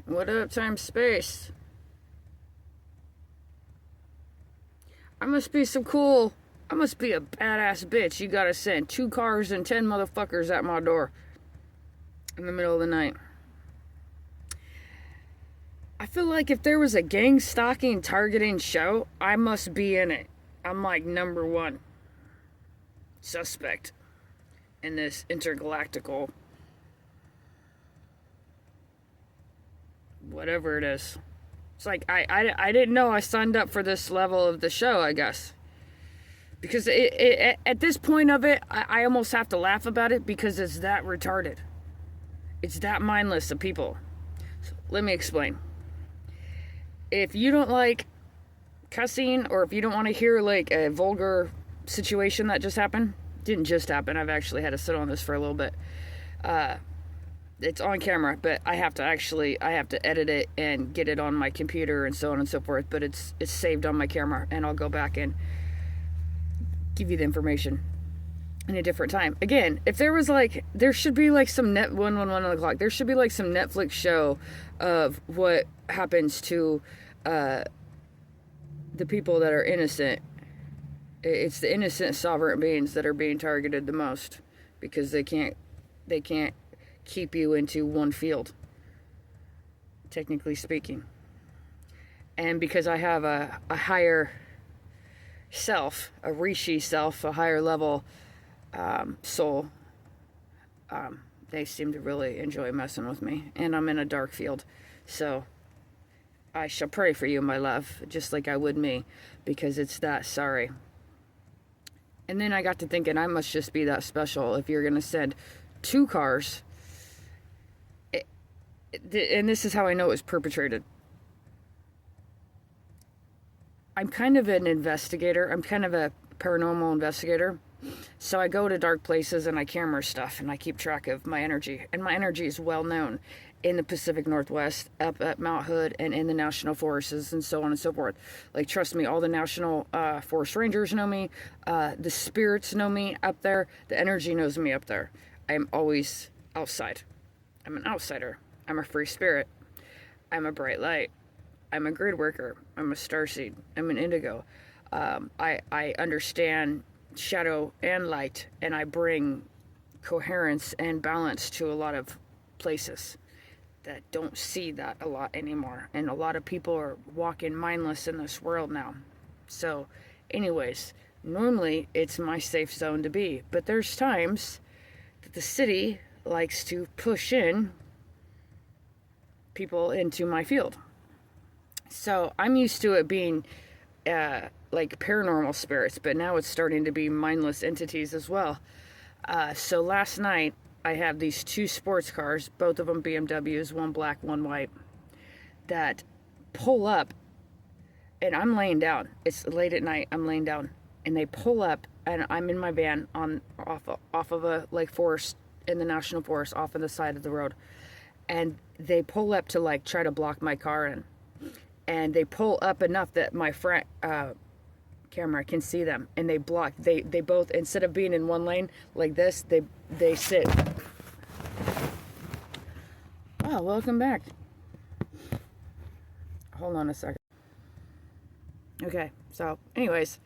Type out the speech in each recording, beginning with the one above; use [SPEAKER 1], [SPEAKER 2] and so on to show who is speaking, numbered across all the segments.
[SPEAKER 1] What up, time space? I must be some cool. I must be a badass bitch. You gotta send 2 cars and 10 motherfuckers at my door in the middle of the night. I feel like if there was a gang stalking targeting show, I must be in it. I'm like number one suspect in this intergalactical whatever it is. It's like I didn't know I signed up for this level of the show, I guess. Because at this point of it, I almost have to laugh about it because it's that retarded. It's that mindless of people. So let me explain. If you don't like cussing, or if you don't want to hear like a vulgar situation that just happened, didn't just happen. I've actually had to sit on this for a little bit. It's on camera, but I have to edit it and get it on my computer and so on and so forth. But it's saved on my camera, and I'll go back and give you the information in a different time. Again, if there was like, there should be like some 111 o'clock. There should be like some Netflix show of what happens to the people that are innocent. It's the innocent sovereign beings that are being targeted the most because they can't keep you into one field, technically speaking. And because I have a higher self, a Rishi self, a higher level soul, they seem to really enjoy messing with me. And I'm in a dark field. So I shall pray for you, my love, just like I would me, because it's that sorry. And then I got to thinking, I must just be that special if you're going to send 2 cars. And this is how I know it was perpetrated. I'm kind of an investigator. I'm kind of a paranormal investigator. So I go to dark places and I camera stuff and I keep track of my energy. And my energy is well known in the Pacific Northwest, up at Mount Hood, and in the national forests and so on and so forth. Like, trust me, all the national forest rangers know me. The spirits know me up there. The energy knows me up there. I'm always outside. I'm an outsider. I'm a free spirit. I'm a bright light. I'm a grid worker. I'm a starseed. I'm an indigo. I understand shadow and light, and I bring coherence and balance to a lot of places that don't see that a lot anymore. And a lot of people are walking mindless in this world now. So, anyways, normally it's my safe zone to be. But there's times that the city likes to push in people into my field. So I'm used to it being like paranormal spirits, but now it's starting to be mindless entities as well. So last night I have these 2 sports cars, both of them BMWs, one black, one white, that pull up, and I'm laying down. It's late at night. I'm laying down, and they pull up, and I'm in my van off of a like forest in the national forest, off on the side of the road, and they pull up to like try to block my car in. And they pull up enough that my front camera can see them, and they block. They both, instead of being in one lane like this, they sit. Wow, welcome back. Hold on a second. Okay, so anyways,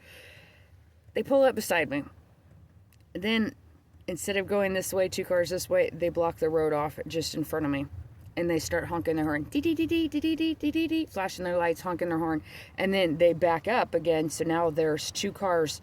[SPEAKER 1] they pull up beside me. Then instead of going this way, 2 cars this way, they block the road off just in front of me. And they start honking their horn, dee-dee-dee-dee-dee-dee-dee-dee-dee, flashing their lights, honking their horn. And then they back up again, so now there's 2 cars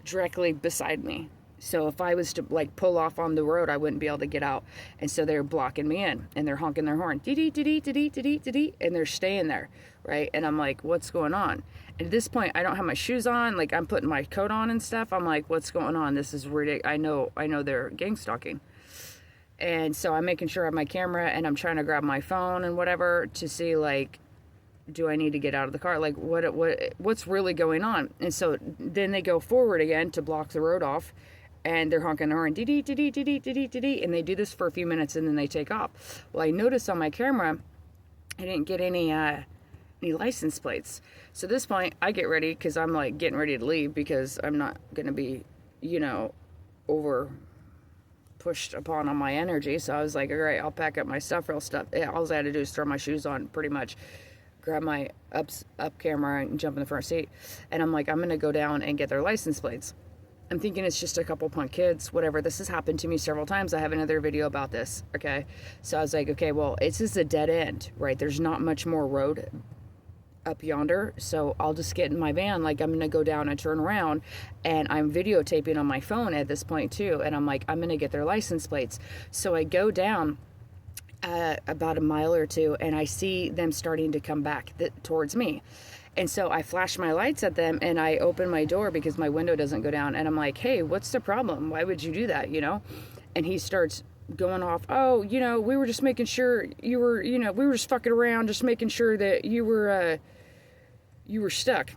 [SPEAKER 1] directly beside me. So if I was to like pull off on the road, I wouldn't be able to get out. And so they're blocking me in, and they're honking their horn, dee-dee-dee-dee-dee-dee-dee-dee, and they're staying there, right? And I'm like, what's going on? And at this point, I don't have my shoes on. Like, I'm putting my coat on and stuff. I'm like, what's going on? This is ridiculous. I know they're gang stalking. And so I'm making sure I have my camera, and I'm trying to grab my phone and whatever to see, like, do I need to get out of the car? Like, what's really going on? And so then they go forward again to block the road off, and they're honking their horn, dee-dee, dee-dee, dee-dee, dee-dee, dee-dee, and they do this for a few minutes, and then they take off. Well, I noticed on my camera, I didn't get any license plates. So at this point, I get ready, because I'm, like, getting ready to leave, because I'm not going to be, over pushed upon on my energy. So I was like, all right, I'll pack up my stuff, real stuff. Yeah, all I had to do is throw my shoes on, pretty much, grab my up camera and jump in the front seat. And I'm like, I'm going to go down and get their license plates. I'm thinking it's just a couple punk kids, whatever. This has happened to me several times. I have another video about this, okay? So I was like, okay, well, it's just a dead end, right? There's not much more road up yonder, so I'll just get in my van. Like, I'm gonna go down and turn around, and I'm videotaping on my phone at this point too, and I'm like, I'm gonna get their license plates. So I go down about a mile or two, and I see them starting to come back towards me. And so I flash my lights at them, and I open my door because my window doesn't go down, and I'm like, hey, what's the problem? Why would you do that, you know? And he starts going off, oh, you know, we were just making sure you were, you know, we were just fucking around, just making sure that you were stuck.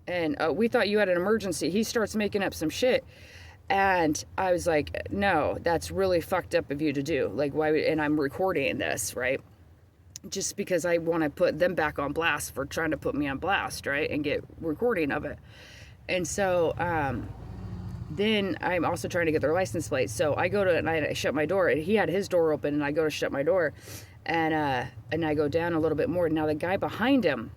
[SPEAKER 1] And we thought you had an emergency. He starts making up some shit. And I was like, no, that's really fucked up of you to do. Like, why would, and I'm recording this, right? Just because I want to put them back on blast for trying to put me on blast, right? And get recording of it. And so, then I'm also trying to get their license plates. So I go to, and I shut my door, and he had his door open, and I go to shut my door, and I go down a little bit more. Now the guy behind him,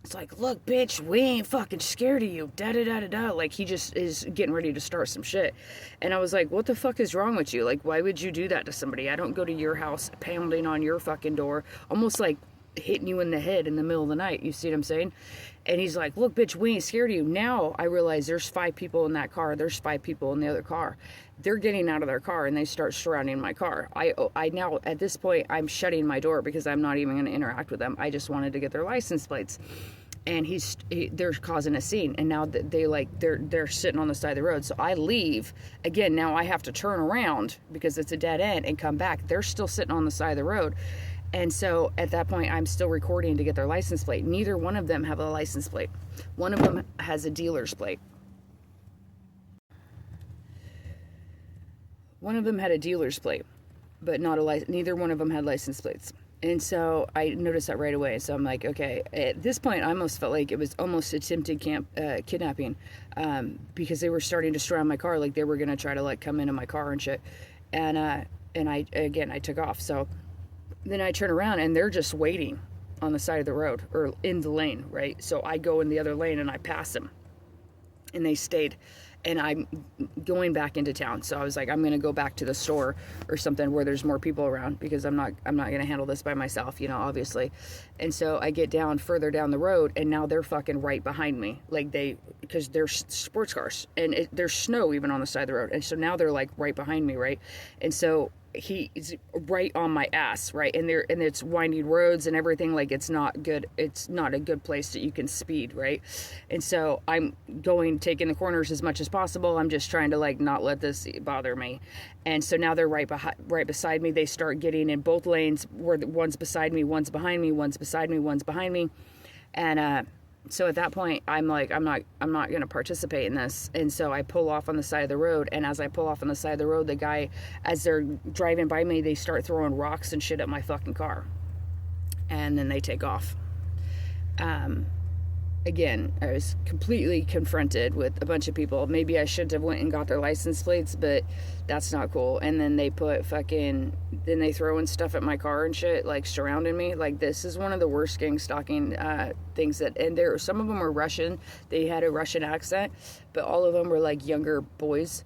[SPEAKER 1] it's like, look, bitch, we ain't fucking scared of you, da-da-da-da-da. Like, he just is getting ready to start some shit. And I was like, what the fuck is wrong with you? Like, why would you do that to somebody? I don't go to your house pounding on your fucking door, almost like hitting you in the head in the middle of the night. You see what I'm saying? And he's like, look, bitch, we ain't scared of you. Now I realize there's 5 people in that car. There's 5 people in the other car. They're getting out of their car, and they start surrounding my car. I now, at this point, I'm shutting my door because I'm not even going to interact with them. I just wanted to get their license plates. And they're causing a scene, and now they're sitting on the side of the road. So I leave again. Now I have to turn around because it's a dead end and come back. They're still sitting on the side of the road, and so at that point I'm still recording to get their license plate. Neither one of them have a license plate. One of them has a dealer's plate. One of them had a dealer's plate, but not a license. Neither one of them had license plates. And so I noticed that right away. So I'm like, okay. At this point, I almost felt like it was almost attempted kidnapping, because they were starting to surround my car, like they were gonna try to like come into my car and shit. And I took off. So then I turn around, and they're just waiting on the side of the road or in the lane, right? So I go in the other lane and I pass them, and they stayed. And I'm going back into town. So I was like, I'm going to go back to the store or something where there's more people around, because I'm not going to handle this by myself, you know, obviously. And so I get further down the road, and now they're fucking right behind me. Like because they're sports cars, and there's snow even on the side of the road. And so now they're like right behind me, right? And so he's right on my ass, right? And it's winding roads and everything. Like, it's not good. It's not a good place that you can speed, right? And so I'm taking the corners as much as possible. I'm just trying to like not let this bother me. And so now they're right beside me. They start getting in both lanes, where one's beside me, one's behind me, one's beside me, one's behind me. And so at that point, I'm like, I'm not going to participate in this. And so I pull off on the side of the road. And as I pull off on the side of the road, the guy, as they're driving by me, they start throwing rocks and shit at my fucking car. And then they take off. Again, I was completely confronted with a bunch of people. Maybe I shouldn't have went and got their license plates, but that's not cool. And then they then they throw in stuff at my car and shit, like surrounding me. Like, this is one of the worst gang stalking things and some of them were Russian. They had a Russian accent, but all of them were like younger boys.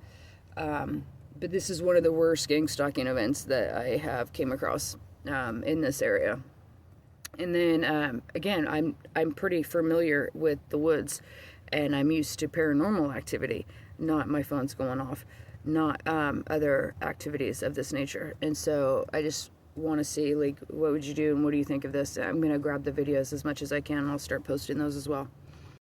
[SPEAKER 1] But this is one of the worst gang stalking events that I have came across in this area. And then, again, I'm pretty familiar with the woods, and I'm used to paranormal activity, not my phone's going off, not other activities of this nature. And so I just want to see, like, what would you do, and what do you think of this? I'm going to grab the videos as much as I can, and I'll start posting those as well.